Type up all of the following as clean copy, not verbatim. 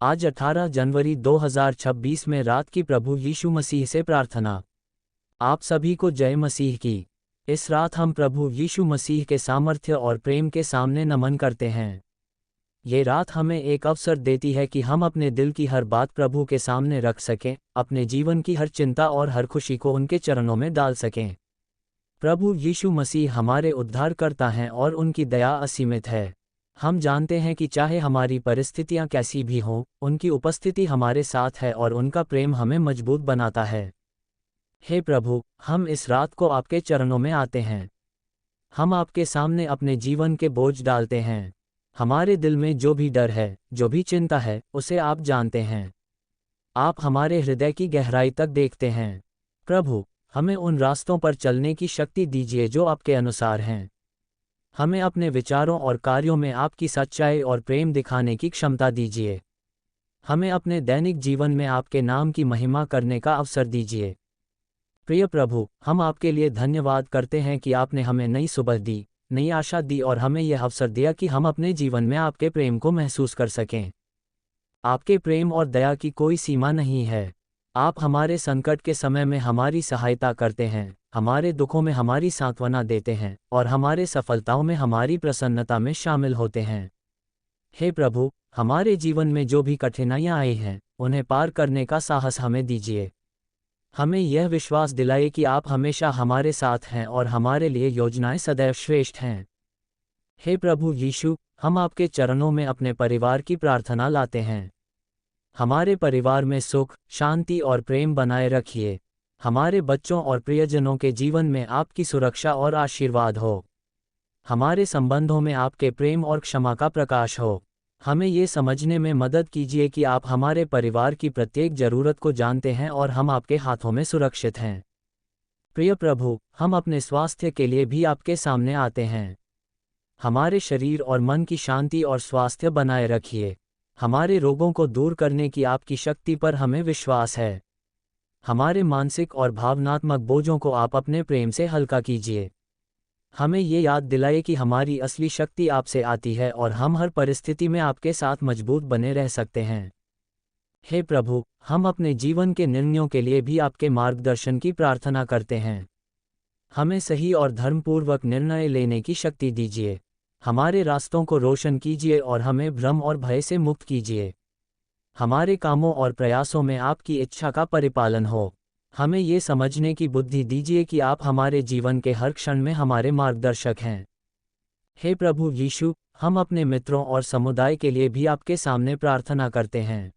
आज 18 जनवरी 2026 में रात की प्रभु यीशु मसीह से प्रार्थना। आप सभी को जय मसीह की। इस रात हम प्रभु यीशु मसीह के सामर्थ्य और प्रेम के सामने नमन करते हैं। ये रात हमें एक अवसर देती है कि हम अपने दिल की हर बात प्रभु के सामने रख सकें, अपने जीवन की हर चिंता और हर खुशी को उनके चरणों में डाल सकें। प्रभु यीशु मसीह हमारे उद्धारकर्ता हैं और उनकी दया असीमित है। हम जानते हैं कि चाहे हमारी परिस्थितियां कैसी भी हों, उनकी उपस्थिति हमारे साथ है और उनका प्रेम हमें मजबूत बनाता है। हे प्रभु, हम इस रात को आपके चरणों में आते हैं। हम आपके सामने अपने जीवन के बोझ डालते हैं। हमारे दिल में जो भी डर है, जो भी चिंता है, उसे आप जानते हैं। आप हमारे हृदय की गहराई तक देखते हैं। प्रभु, हमें उन रास्तों पर चलने की शक्ति दीजिए जो आपके अनुसार हैं। हमें अपने विचारों और कार्यों में आपकी सच्चाई और प्रेम दिखाने की क्षमता दीजिए। हमें अपने दैनिक जीवन में आपके नाम की महिमा करने का अवसर दीजिए। प्रिय प्रभु, हम आपके लिए धन्यवाद करते हैं कि आपने हमें नई सुबह दी, नई आशा दी और हमें यह अवसर दिया कि हम अपने जीवन में आपके प्रेम को महसूस कर सकें। आपके प्रेम और दया की कोई सीमा नहीं है। आप हमारे संकट के समय में हमारी सहायता करते हैं, हमारे दुखों में हमारी सांत्वना देते हैं और हमारे सफलताओं में हमारी प्रसन्नता में शामिल होते हैं। हे प्रभु, हमारे जीवन में जो भी कठिनाइयां आई हैं, उन्हें पार करने का साहस हमें दीजिए। हमें यह विश्वास दिलाइए कि आप हमेशा हमारे साथ हैं और हमारे लिए योजनाएं सदैव श्रेष्ठ हैं। हे प्रभु यीशु, हम आपके चरणों में अपने परिवार की प्रार्थना लाते हैं। हमारे परिवार में सुख, शांति और प्रेम बनाए रखिए। हमारे बच्चों और प्रियजनों के जीवन में आपकी सुरक्षा और आशीर्वाद हो। हमारे संबंधों में आपके प्रेम और क्षमा का प्रकाश हो। हमें ये समझने में मदद कीजिए कि आप हमारे परिवार की प्रत्येक जरूरत को जानते हैं और हम आपके हाथों में सुरक्षित हैं। प्रिय प्रभु, हम अपने स्वास्थ्य के लिए भी आपके सामने आते हैं। हमारे शरीर और मन की शांति और स्वास्थ्य बनाए रखिए। हमारे रोगों को दूर करने की आपकी शक्ति पर हमें विश्वास है। हमारे मानसिक और भावनात्मक बोझों को आप अपने प्रेम से हल्का कीजिए। हमें ये याद दिलाइए कि हमारी असली शक्ति आपसे आती है और हम हर परिस्थिति में आपके साथ मजबूत बने रह सकते हैं। हे प्रभु, हम अपने जीवन के निर्णयों के लिए भी आपके मार्गदर्शन की प्रार्थना करते हैं। हमें सही और धर्मपूर्वक निर्णय लेने की शक्ति दीजिए। हमारे रास्तों को रोशन कीजिए और हमें भ्रम और भय से मुक्त कीजिए। हमारे कामों और प्रयासों में आपकी इच्छा का परिपालन हो। हमें ये समझने की बुद्धि दीजिए कि आप हमारे जीवन के हर क्षण में हमारे मार्गदर्शक हैं। हे प्रभु यीशु, हम अपने मित्रों और समुदाय के लिए भी आपके सामने प्रार्थना करते हैं।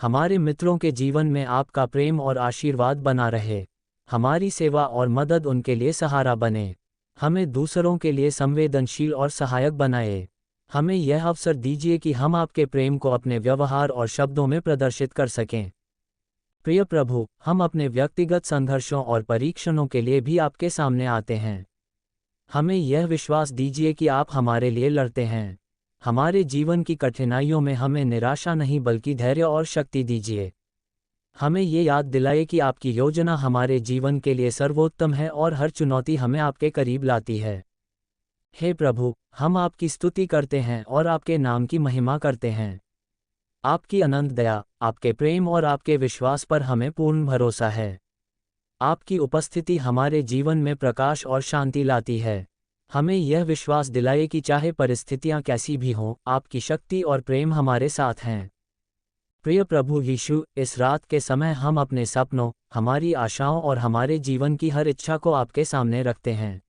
हमारे मित्रों के जीवन में आपका प्रेम और आशीर्वाद बना रहे। हमारी सेवा और मदद उनके लिए सहारा बने। हमें दूसरों के लिए संवेदनशील और सहायक बनाए। हमें यह अवसर दीजिए कि हम आपके प्रेम को अपने व्यवहार और शब्दों में प्रदर्शित कर सकें। प्रिय प्रभु, हम अपने व्यक्तिगत संघर्षों और परीक्षणों के लिए भी आपके सामने आते हैं। हमें यह विश्वास दीजिए कि आप हमारे लिए लड़ते हैं। हमारे जीवन की कठिनाइयों में हमें निराशा नहीं बल्कि धैर्य और शक्ति दीजिए। हमें ये याद दिलाइए कि आपकी योजना हमारे जीवन के लिए सर्वोत्तम है और हर चुनौती हमें आपके करीब लाती है। हे प्रभु, हम आपकी स्तुति करते हैं और आपके नाम की महिमा करते हैं। आपकी अनंत दया, आपके प्रेम और आपके विश्वास पर हमें पूर्ण भरोसा है। आपकी उपस्थिति हमारे जीवन में प्रकाश और शांति लाती है। हमें यह विश्वास दिलाइए कि चाहे परिस्थितियां कैसी भी हों, आपकी शक्ति और प्रेम हमारे साथ हैं। प्रिय प्रभु यीशु, इस रात के समय हम अपने सपनों, हमारी आशाओं और हमारे जीवन की हर इच्छा को आपके सामने रखते हैं।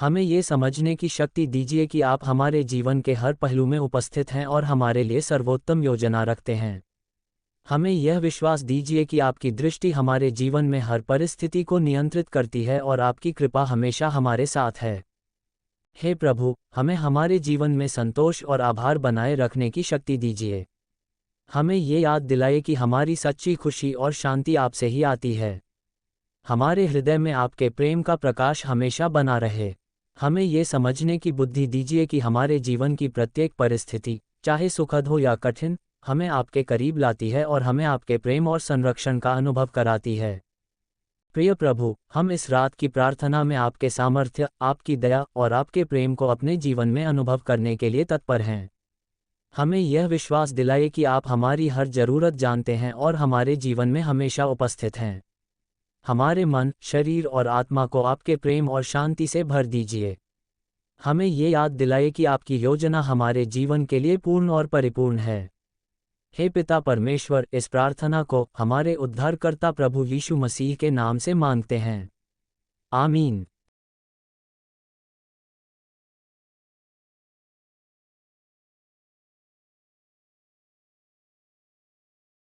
हमें ये समझने की शक्ति दीजिए कि आप हमारे जीवन के हर पहलू में उपस्थित हैं और हमारे लिए सर्वोत्तम योजना रखते हैं। हमें यह विश्वास दीजिए कि आपकी दृष्टि हमारे जीवन में हर परिस्थिति को नियंत्रित करती है और आपकी कृपा हमेशा हमारे साथ है। हे प्रभु, हमें हमारे जीवन में संतोष और आभार बनाए रखने की शक्ति दीजिए। हमें ये याद दिलाइए कि हमारी सच्ची खुशी और शांति आपसे ही आती है। हमारे हृदय में आपके प्रेम का प्रकाश हमेशा बना रहे। हमें ये समझने की बुद्धि दीजिए कि हमारे जीवन की प्रत्येक परिस्थिति, चाहे सुखद हो या कठिन, हमें आपके करीब लाती है और हमें आपके प्रेम और संरक्षण का अनुभव कराती है। प्रिय प्रभु, हम इस रात की प्रार्थना में आपके सामर्थ्य, आपकी दया और आपके प्रेम को अपने जीवन में अनुभव करने के लिए तत्पर हैं। हमें यह विश्वास दिलाए कि आप हमारी हर जरूरत जानते हैं और हमारे जीवन में हमेशा उपस्थित हैं। हमारे मन, शरीर और आत्मा को आपके प्रेम और शांति से भर दीजिए। हमें ये याद दिलाए कि आपकी योजना हमारे जीवन के लिए पूर्ण और परिपूर्ण है। हे पिता परमेश्वर, इस प्रार्थना को हमारे उद्धारकर्ता प्रभु यीशु मसीह के नाम से मांगते हैं। आमीन।